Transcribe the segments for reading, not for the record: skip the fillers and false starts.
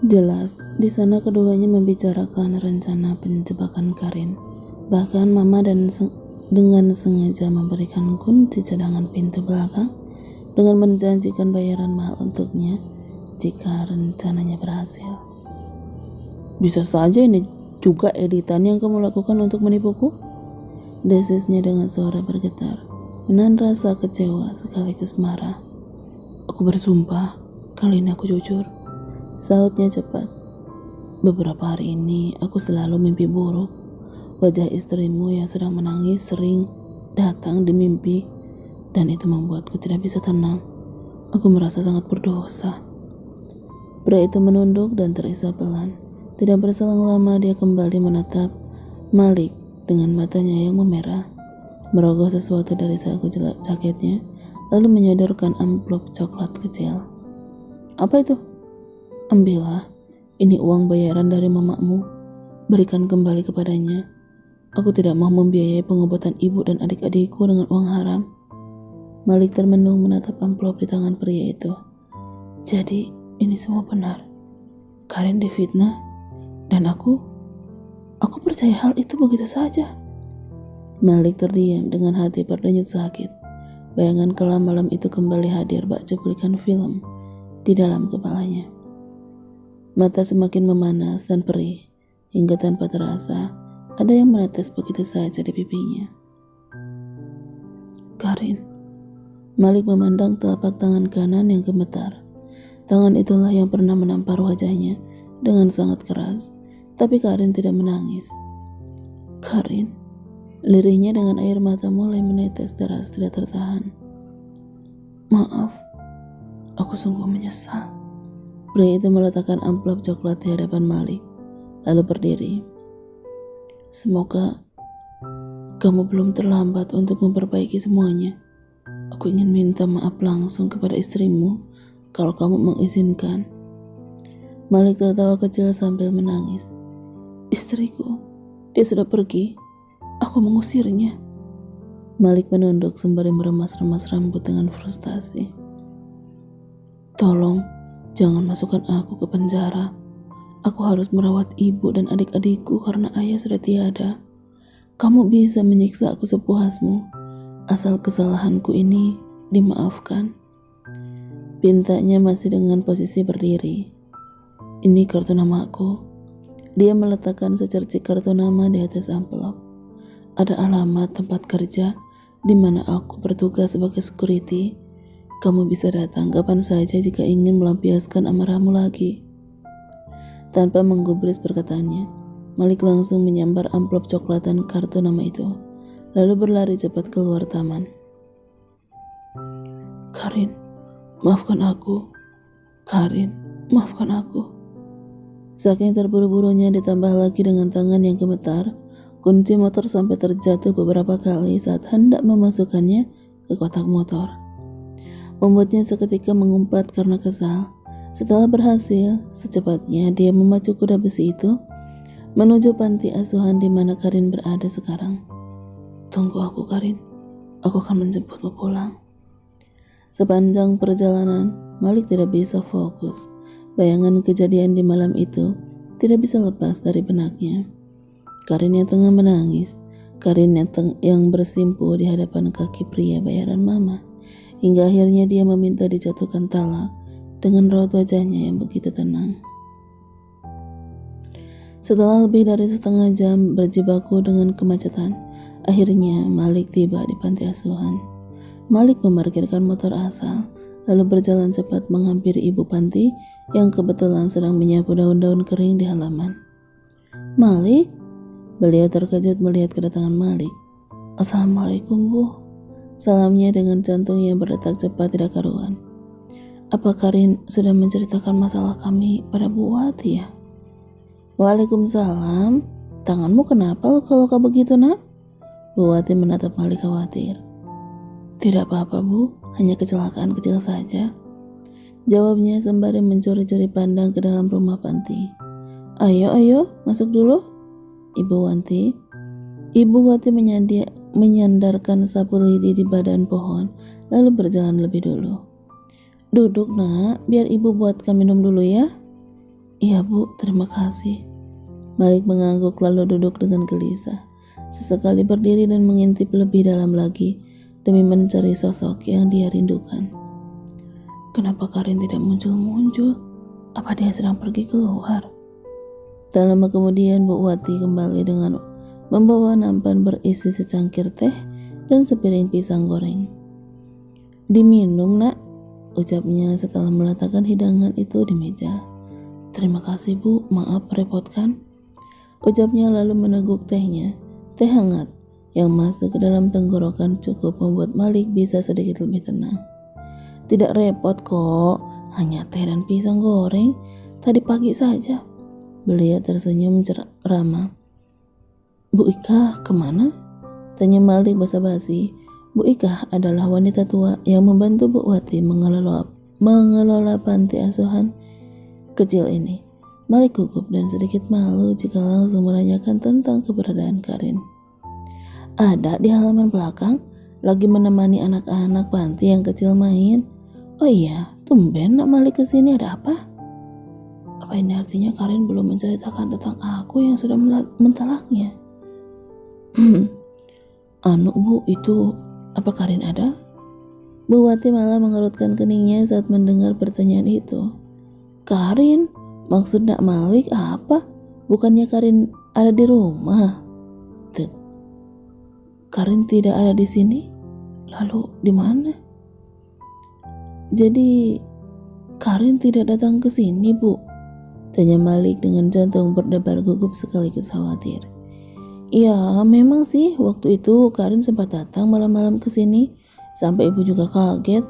Jelas, di sana keduanya membicarakan rencana penjebakan Karin. Bahkan Mama dengan sengaja memberikan kunci cadangan pintu belakang dengan menjanjikan bayaran mahal untuknya jika rencananya berhasil. Bisa saja ini juga editan yang kamu lakukan untuk menipuku? Desisnya dengan suara bergetar, menahan rasa kecewa sekaligus marah. Aku bersumpah, kali ini aku jujur. Sautnya cepat. Beberapa hari ini aku selalu mimpi buruk. Wajah istrimu yang sedang menangis sering datang di mimpi dan itu membuatku tidak bisa tenang. Aku merasa sangat berdosa. Pria itu menunduk dan terisak pelan. Tidak berselang lama dia kembali menatap Malik dengan matanya yang memerah. Merogoh sesuatu dari saku jaketnya lalu menyodorkan amplop coklat kecil. Apa itu? Ambillah, ini uang bayaran dari mamamu. Berikan kembali kepadanya. Aku tidak mau membiayai pengobatan ibu dan adik-adikku dengan uang haram. Malik termenung menatap amplop di tangan pria itu. Jadi, ini semua benar. Karin difitnah, dan aku percaya hal itu begitu saja. Malik terdiam dengan hati berdenyut sakit. Bayangan kelam malam itu kembali hadir bak cuplikan film di dalam kepalanya. Mata semakin memanas dan perih, hingga tanpa terasa ada yang menetes begitu saja di pipinya. Karin. Malik memandang telapak tangan kanan yang gemetar. Tangan itulah yang pernah menampar wajahnya dengan sangat keras, tapi Karin tidak menangis. Karin. Lirihnya dengan air mata mulai menetes deras tidak tertahan. Maaf, aku sungguh menyesal. Pria itu meletakkan amplop coklat di hadapan Malik, lalu berdiri. Semoga kamu belum terlambat untuk memperbaiki semuanya. Aku ingin minta maaf langsung kepada istrimu kalau kamu mengizinkan. Malik tertawa kecil sambil menangis. Istriku, dia sudah pergi. Aku mengusirnya. Malik menunduk sembari meremas-remas rambut dengan frustasi. Tolong, jangan masukkan aku ke penjara. Aku harus merawat ibu dan adik-adikku karena ayah sudah tiada. Kamu bisa menyiksa aku sepuasmu, asal kesalahanku ini dimaafkan. Pintanya masih dengan posisi berdiri. Ini kartu namaku. Dia meletakkan secercik kartu nama di atas amplop. Ada alamat tempat kerja di mana aku bertugas sebagai security. Kamu bisa datang kapan saja jika ingin melampiaskan amarahmu lagi. Tanpa menggubris perkataannya, Malik langsung menyambar amplop coklat dan kartu nama itu, lalu berlari cepat keluar taman. Karin, maafkan aku. Karin, maafkan aku. Saking terburu-burunya ditambah lagi dengan tangan yang gemetar, kunci motor sampai terjatuh beberapa kali saat hendak memasukkannya ke kotak motor. Membuatnya seketika mengumpat karena kesal. Setelah berhasil, secepatnya dia memacu kuda besi itu menuju panti asuhan di mana Karin berada sekarang. Tunggu aku, Karin. Aku akan menjemputmu pulang. Sepanjang perjalanan, Malik tidak bisa fokus. Bayangan kejadian di malam itu tidak bisa lepas dari benaknya. Karin yang tengah menangis, Karin yang bersimpuh di hadapan kaki pria bayaran mama. Hingga akhirnya dia meminta dijatuhkan talak dengan raut wajahnya yang begitu tenang. Setelah lebih dari setengah jam berjibaku dengan kemacetan, akhirnya Malik tiba di panti asuhan. Malik memarkirkan motor asal, lalu berjalan cepat menghampiri ibu panti yang kebetulan sedang menyapu daun-daun kering di halaman. Malik? Beliau terkejut melihat kedatangan Malik. Assalamualaikum, Bu. Salamnya dengan jantung yang berdetak cepat tidak karuan. Apa Karin sudah menceritakan masalah kami pada Bu Wati ya? Waalaikumsalam. Tanganmu kenapa luka-luka begitu, nak? Bu Wati menatap Malik khawatir. Tidak apa-apa, Bu. Hanya kecelakaan kecil saja. Jawabnya sembari mencuri-curi pandang ke dalam rumah panti. Ayo, masuk dulu. Ibu Wati menyandarkan sapu lidi di badan pohon, lalu berjalan lebih dulu. Duduk, nak, biar ibu buatkan minum dulu ya. Iya Bu, terima kasih. Malik mengangguk lalu duduk dengan gelisah. Sesekali berdiri dan mengintip lebih dalam lagi demi mencari sosok yang dia rindukan. Kenapa Karin tidak muncul-muncul? Apa dia sedang pergi keluar? Tak lama kemudian Bu Wati kembali dengan membawa nampan berisi secangkir teh dan sepiring pisang goreng. Diminum nak, ucapnya setelah meletakkan hidangan itu di meja. Terima kasih Bu, maaf merepotkan, ucapnya lalu meneguk tehnya. Teh hangat yang masuk ke dalam tenggorokan cukup membuat Malik bisa sedikit lebih tenang. Tidak repot kok, hanya teh dan pisang goreng, tadi pagi saja. Beliau tersenyum ramah. Bu Ika kemana? Tanya Malik basa-basi. Bu Ika adalah wanita tua yang membantu Bu Wati mengelola panti asuhan kecil ini. Malik gugup dan sedikit malu jika langsung menanyakan tentang keberadaan Karin. Ada di halaman belakang, lagi menemani anak-anak panti yang kecil main. Oh iya, tumben nak Malik kesini, ada apa? Apa ini artinya Karin belum menceritakan tentang aku yang sudah mentalaknya? Anu Bu, itu apa Karin ada? Bu Wati malah mengerutkan keningnya saat mendengar pertanyaan itu. Karin? Maksud nak Malik apa? Bukannya Karin ada di rumah? Karin tidak ada di sini? Lalu di mana? Jadi Karin tidak datang ke sini, Bu? Tanya Malik dengan jantung berdebar gugup sekaligus khawatir. Ya, memang sih waktu itu Karin sempat datang malam-malam ke sini sampai Ibu juga kaget.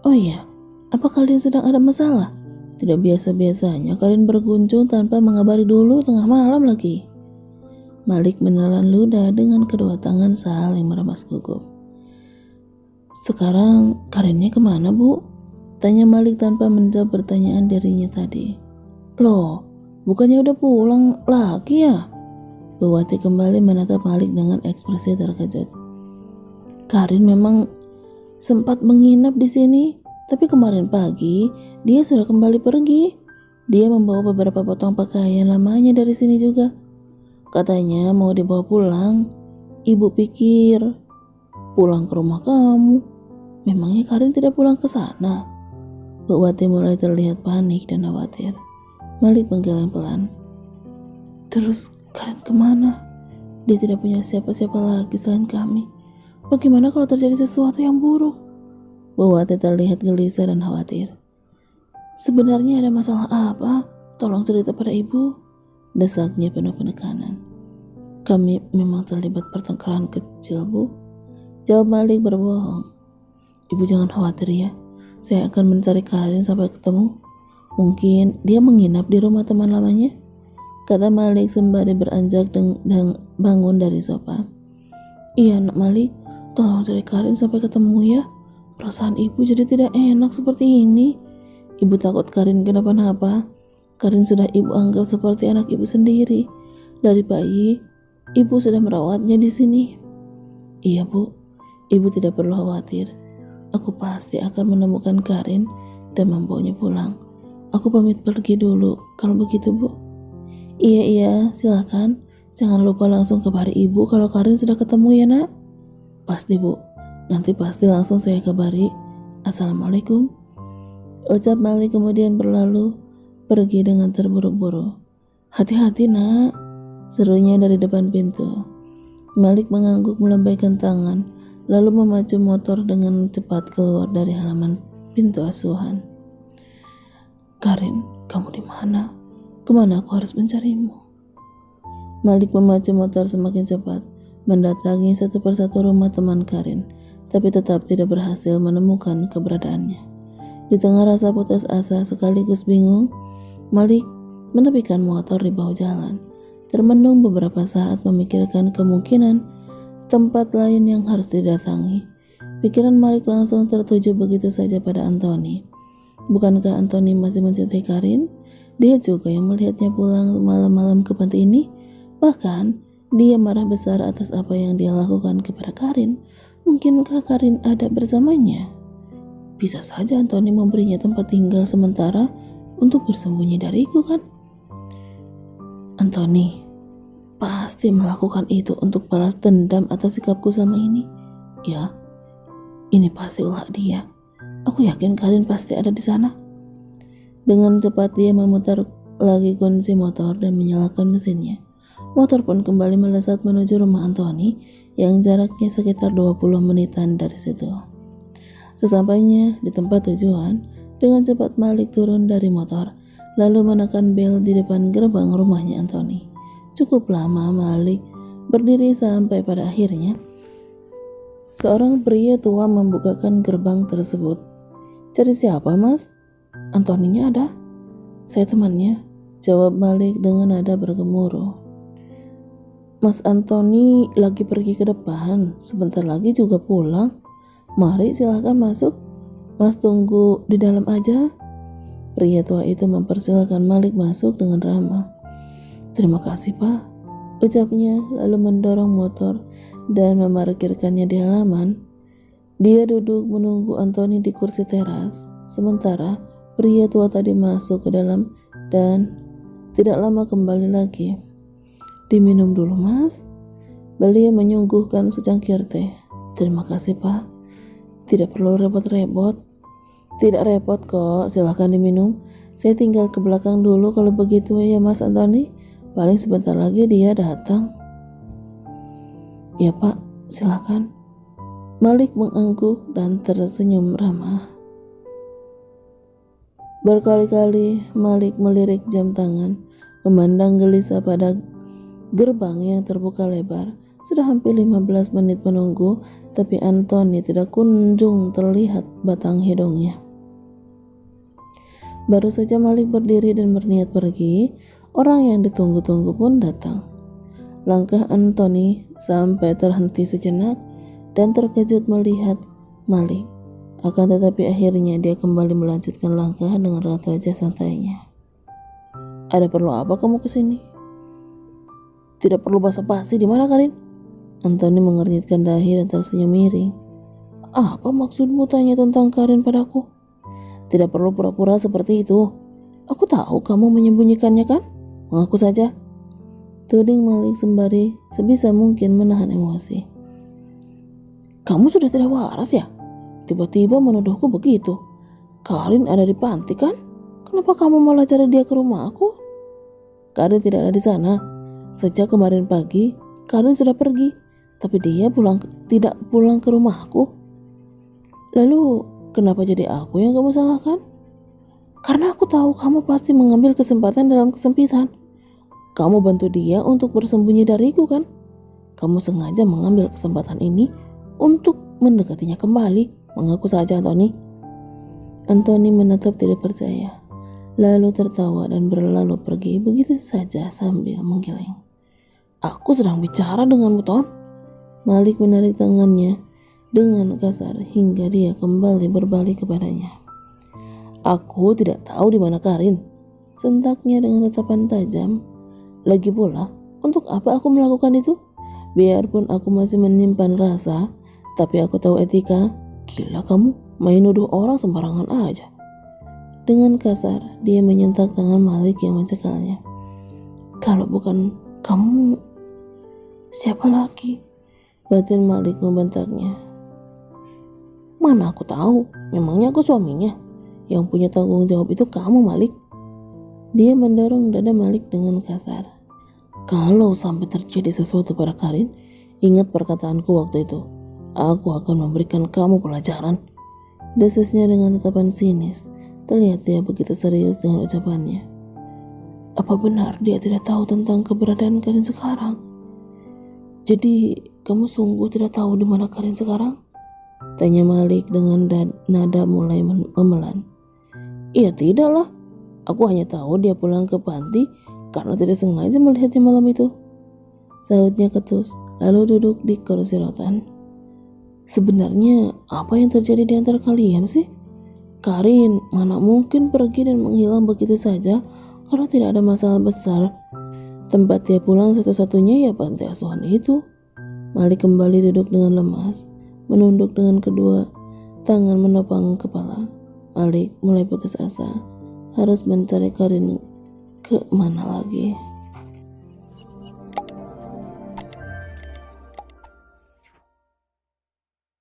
Oh iya, apa kalian sedang ada masalah? Tidak biasa-biasanya Karin berkunjung tanpa mengabari dulu tengah malam lagi. Malik menelan ludah dengan kedua tangan saling meremas gugup. Sekarang Karinnya kemana Bu? Tanya Malik tanpa menjawab pertanyaan dirinya tadi. Loh, bukannya udah pulang lagi ya? Bu Wati kembali menatap Malik dengan ekspresi terkejut. Karin memang sempat menginap di sini, tapi kemarin pagi dia sudah kembali pergi. Dia membawa beberapa potong pakaian lamanya dari sini juga. Katanya mau dibawa pulang. Ibu pikir pulang ke rumah kamu. Memangnya Karin tidak pulang ke sana? Bu Wati mulai terlihat panik dan khawatir. Malik menggeleng pelan. Terus Karin kemana? Dia tidak punya siapa-siapa lagi selain kami. Bagaimana kalau terjadi sesuatu yang buruk? Bu Wati terlihat gelisah dan khawatir. Sebenarnya ada masalah apa? Tolong cerita pada ibu, desaknya penuh penekanan. Kami memang terlibat pertengkaran kecil, Bu. Jawab Malik berbohong. Ibu jangan khawatir ya. Saya akan mencari Karin sampai ketemu. Mungkin dia menginap di rumah teman lamanya, kata Malik sembari beranjak dan bangun dari sofa. Iya nak Malik, tolong cari Karin sampai ketemu ya. Perasaan ibu jadi tidak enak seperti ini. Ibu takut Karin kenapa-napa. Karin sudah ibu anggap seperti anak ibu sendiri. Dari bayi, ibu sudah merawatnya di sini. Iya Bu, ibu tidak perlu khawatir. Aku pasti akan menemukan Karin dan membawanya pulang. Aku pamit pergi dulu, kalau begitu Bu. Iya, silakan. Jangan lupa langsung kabari ibu kalau Karin sudah ketemu ya nak. Pasti Bu, nanti pasti langsung saya kabari. Assalamualaikum. Ucap Malik kemudian berlalu pergi dengan terburu-buru. Hati-hati nak, serunya dari depan pintu. Malik mengangguk melambaikan tangan, lalu memacu motor dengan cepat keluar dari halaman pintu asuhan. Karin, kamu di mana? Kemana aku harus mencarimu? Malik memacu motor semakin cepat, mendatangi satu persatu rumah teman Karin, tapi tetap tidak berhasil menemukan keberadaannya. Di tengah rasa putus asa sekaligus bingung, Malik menepikan motor di bahu jalan, termenung beberapa saat memikirkan kemungkinan tempat lain yang harus didatangi. Pikiran Malik langsung tertuju begitu saja pada Anthony. Bukankah Anthony masih mencintai Karin? Dia juga yang melihatnya pulang malam-malam ke panti ini. Bahkan dia marah besar atas apa yang dia lakukan kepada Karin. Mungkinkah Karin ada bersamanya? Bisa saja Anthony memberinya tempat tinggal sementara untuk bersembunyi dariku kan? Anthony pasti melakukan itu untuk balas dendam atas sikapku sama ini. Ya, ini pasti ulah dia. Aku yakin Karin pasti ada di sana. Dengan cepat dia memutar lagi kunci motor dan menyalakan mesinnya. Motor pun kembali melesat menuju rumah Anthony yang jaraknya sekitar 20 menitan dari situ. Sesampainya di tempat tujuan, dengan cepat Malik turun dari motor, lalu menekan bel di depan gerbang rumahnya Anthony. Cukup lama Malik berdiri sampai pada akhirnya seorang pria tua membukakan gerbang tersebut. "Cari siapa, Mas?" "Antoninya ada." "Saya temannya," jawab Malik dengan nada bergemuruh. "Mas Anthony lagi pergi ke depan, sebentar lagi juga pulang. Mari silahkan masuk. Mas tunggu di dalam aja." Pria tua itu mempersilahkan Malik masuk dengan ramah. "Terima kasih, Pak," ucapnya lalu mendorong motor dan memarkirkannya di halaman. Dia duduk menunggu Anthony di kursi teras, sementara pria tua tadi masuk ke dalam dan tidak lama kembali lagi. "Diminum dulu, Mas." Beliau menyuguhkan secangkir teh. "Terima kasih, Pak. Tidak perlu repot-repot." "Tidak repot kok, silahkan diminum. Saya tinggal ke belakang dulu kalau begitu ya, Mas Anthony. Paling sebentar lagi dia datang." "Ya Pak, silakan." Malik mengangguk dan tersenyum ramah. Berkali-kali Malik melirik jam tangan, memandang gelisah pada gerbang yang terbuka lebar. Sudah hampir 15 menit menunggu, tapi Anthony tidak kunjung terlihat batang hidungnya. Baru saja Malik berdiri dan berniat pergi, orang yang ditunggu-tunggu pun datang. Langkah Anthony sampai terhenti sejenak dan terkejut melihat Malik. Akan tetapi akhirnya dia kembali melanjutkan langkah dengan raut wajah santainya. "Ada perlu apa kamu kesini?" "Tidak perlu basa-basi, di mana Karin?" Anthony mengernyitkan dahi dan tersenyum miring. "Apa maksudmu tanya tentang Karin padaku? Tidak perlu pura-pura seperti itu. Aku tahu kamu menyembunyikannya kan? Mengaku saja." Tuding Malik sembari sebisa mungkin menahan emosi. "Kamu sudah tidak waras ya? Tiba-tiba menuduhku begitu. Karin ada di panti kan? Kenapa kamu malah cari dia ke rumah aku?" "Karin tidak ada di sana. Sejak kemarin pagi, Karin sudah pergi. Tapi dia tidak pulang ke rumahku." "Lalu kenapa jadi aku yang kamu salahkan?" "Karena aku tahu kamu pasti mengambil kesempatan dalam kesempitan. Kamu bantu dia untuk bersembunyi dariku kan? Kamu sengaja mengambil kesempatan ini untuk mendekatinya kembali. Mengaku saja, Anthony." Anthony menatap tidak percaya, lalu tertawa dan berlalu pergi begitu saja sambil menggeleng. "Aku sedang bicara denganmu, Ton." Malik menarik tangannya dengan kasar hingga dia kembali berbalik kepadanya. "Aku tidak tahu di mana Karin," sentaknya dengan tatapan tajam. "Lagi pula, untuk apa aku melakukan itu? Biarpun aku masih menyimpan rasa, tapi aku tahu etika." "Gila kamu, main nuduh orang sembarangan aja." Dengan kasar, dia menyentak tangan Malik yang mencekalnya. "Kalau bukan kamu, siapa lagi?" batin Malik membentaknya. "Mana aku tahu, memangnya aku suaminya? Yang punya tanggung jawab itu kamu, Malik." Dia mendorong dada Malik dengan kasar. "Kalau sampai terjadi sesuatu pada Karin, ingat perkataanku waktu itu. Aku akan memberikan kamu pelajaran." Desasnya dengan tatapan sinis. Terlihat dia begitu serius dengan ucapannya. "Apa benar dia tidak tahu tentang keberadaan Karin sekarang?" "Jadi kamu sungguh tidak tahu di mana Karin sekarang?" tanya Malik dengan nada mulai memelan. "Iya tidaklah. Aku hanya tahu dia pulang ke panti karena tidak sengaja melihatnya malam itu," sahutnya ketus, lalu duduk di kursi rotan. "Sebenarnya apa yang terjadi di antara kalian sih? Karin mana mungkin pergi dan menghilang begitu saja kalau tidak ada masalah besar. Tempat dia pulang satu-satunya ya panti asuhan itu." Malik kembali duduk dengan lemas, menunduk dengan kedua tangan menopang kepala. Malik mulai putus asa, harus mencari Karin ke mana lagi.